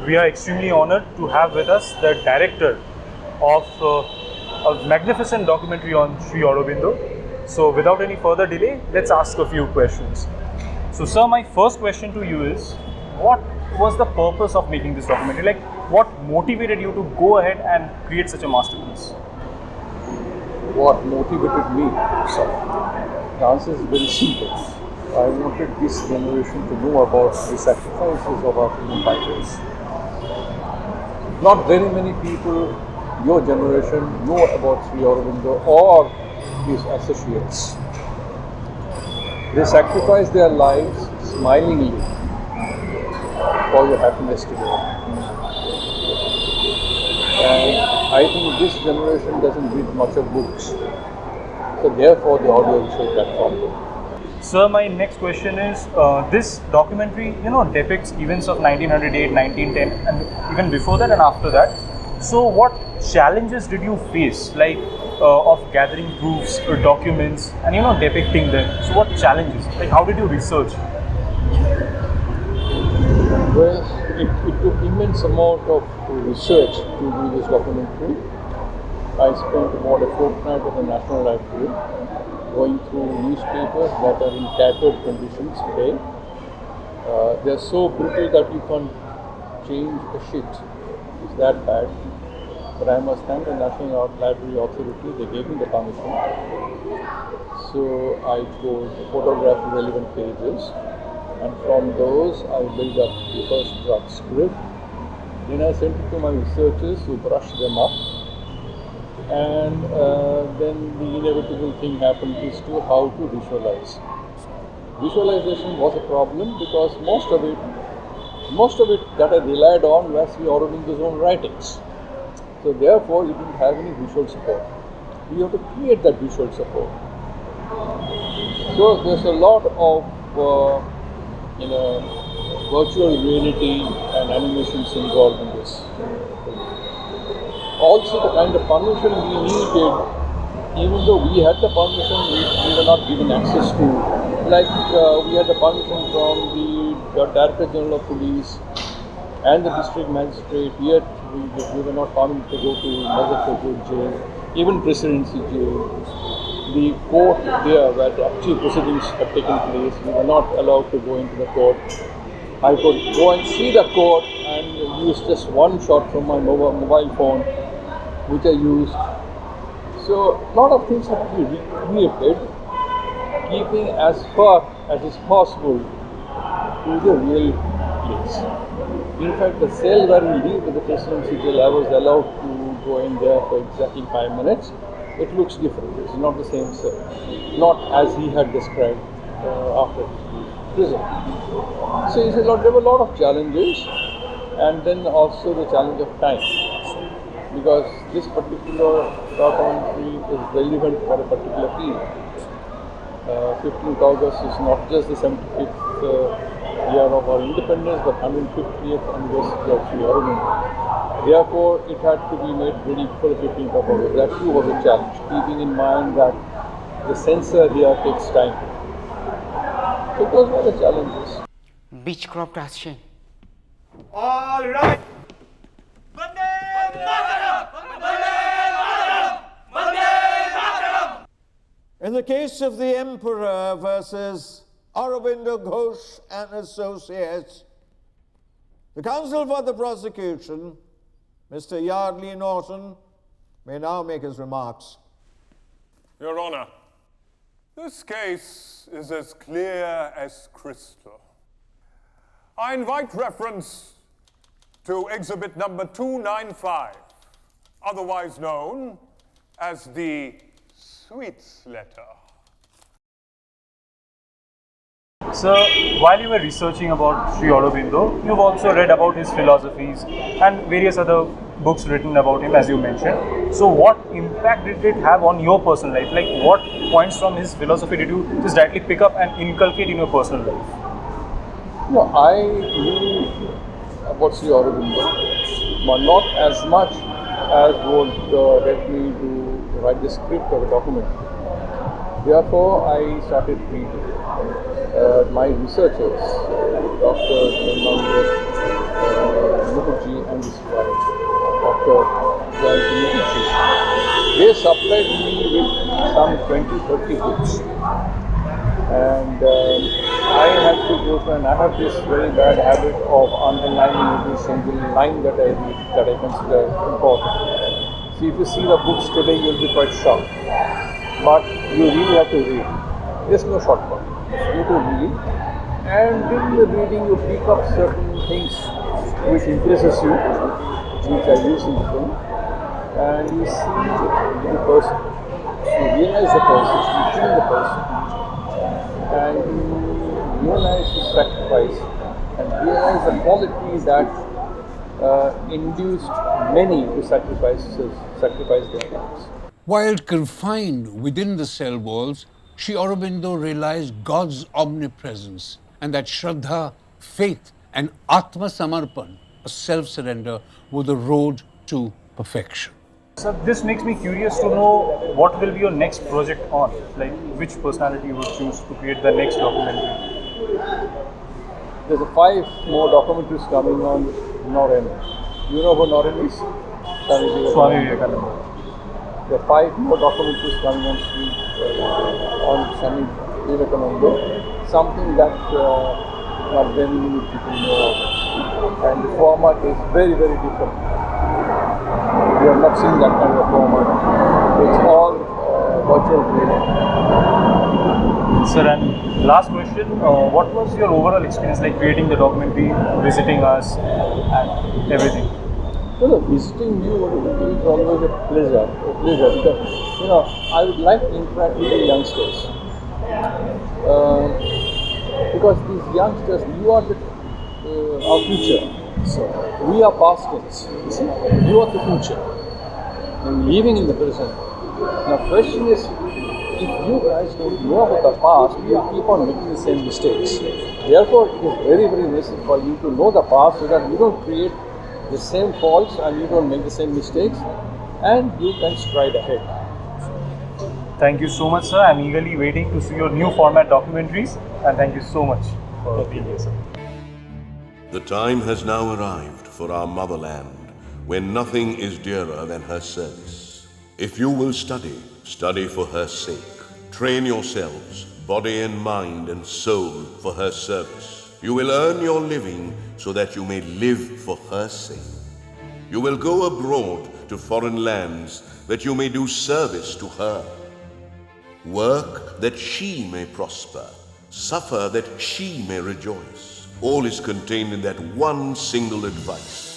we are extremely honored to have with us the director of a magnificent documentary on Sri Aurobindo. So without any further delay, let's ask a few questions. So sir, my first question to you is, what was the purpose of making this documentary? Like, what motivated you to go ahead and create such a masterpiece? What motivated me? So, the answer is very simple. I wanted this generation to know about the sacrifices of our freedom fighters. Not very many people, your generation, know about Sri Aurobindo or his associates. They sacrifice their lives smilingly for your happiness today. And I think this generation doesn't read much of books. So therefore the audiovisual platform. Sir, my next question is, this documentary, depicts events of 1908, 1910, and even before that and after that. So what challenges did you face, like of gathering proofs or documents and, depicting them? So what challenges? Like, how did you research? Well, it took immense amount of research to do this documentary. I spent about a fortnight at the National Library, going through newspapers that are in tattered conditions today. They're so brittle that you can't change a sheet. It's that bad. But I must thank the National Library Authority. They gave me the permission. So I could photograph relevant pages, and from those I built up the first draft script. Then I sent it to my researchers who brushed them up. And then the inevitable thing happened is to how to visualize. Visualization was a problem because most of it that I relied on was Sri Aurobindo's own writings. So therefore, you didn't have any visual support. You have to create that visual support. So there's a lot of virtual reality and animations involved in this. Also, the kind of permission we needed, even though we had the permission, we were not given access to. Like we had the permission from the Director General of Police and the District Magistrate, yet we were not permitted to go to Muzaffarpur jail, even Presidency jail. The court there where the actual proceedings had taken place, we were not allowed to go into the court. I could go and see the court and use just one shot from my mobile phone, which I used. So a lot of things have to be recreated, keeping as far as is possible to the real place. In fact, the cell where we lived at the Presidency jail, I was allowed to go in there for exactly 5 minutes. It looks different. It's not the same cell, not as he had described after prison. So there were a lot of challenges, and then also the challenge of time. Because this particular documentary is relevant for a particular period. 15th August is not just the 75th year of our independence, but 150th anniversary of Sri Aurobindo. Therefore, it had to be made ready for the 15th of August. That too was a challenge, keeping in mind that the censor here takes time. So those were the challenges. Beechcroft action. All right. In the case of the Emperor versus Aurobindo Ghosh and Associates, the counsel for the prosecution, Mr. Yardley Norton, may now make his remarks. Your Honor, this case is as clear as crystal. I invite reference to exhibit number 295, otherwise known as the Sweets Letter. Sir, while you were researching about Sri Aurobindo, you've also read about his philosophies and various other books written about him, as you mentioned. So what impact did it have on your personal life? Like, what points from his philosophy did you just directly pick up and inculcate in your personal life? No, I knew about Sri Aurobindo, but not as much as would help me to write the script of a document. Therefore, I started reading. My researchers, Dr. Mukul they supplied me with some 20-30 books. And I had to go through, and I have this very bad habit of underlining every single line that I read that I consider important. See, if you see the books today, you'll be quite shocked. But you really have to read. There's no shortcut. You have to read. And in the reading, you pick up certain things which impresses you, which I use in the film. And you see the person. You realize the person, you feel the person. And you realize his sacrifice and realize the quality that induced many to sacrifice their lives. While confined within the cell walls, Sri Aurobindo realized God's omnipresence and that Shraddha, faith and Atma Samarpan, a self-surrender, were the road to perfection. So this makes me curious to know what will be your next project on, like which personality you would choose to create the next documentary. There's 5 more documentaries coming on Noren. You know who Noren is? Swami Vivekananda. There are 5 more documentaries coming on Swami Vivekananda. Something that not very many people know of. And the format is very, very different. We have not seen that kind of format. It's all virtual training. Sir, and last question, what was your overall experience like creating the documentary, visiting us and everything? Well, visiting you is always a pleasure because, I would like to interact with the youngsters. Because these youngsters, you are our future. So we are past tense. You see, you are the future. And living in the present. Now, question is, if you guys don't know about the past, you will keep on making the same mistakes. Therefore, it is very, very necessary for you to know the past so that you don't create the same faults and you don't make the same mistakes, and you can stride ahead. Thank you so much, sir. I'm eagerly waiting to see your new format documentaries, and thank you so much for being here, sir. The time has now arrived for our motherland, where nothing is dearer than her service. If you will study, study for her sake. Train yourselves, body and mind and soul, for her service. You will earn your living so that you may live for her sake. You will go abroad to foreign lands that you may do service to her. Work that she may prosper, suffer that she may rejoice. All is contained in that one single advice.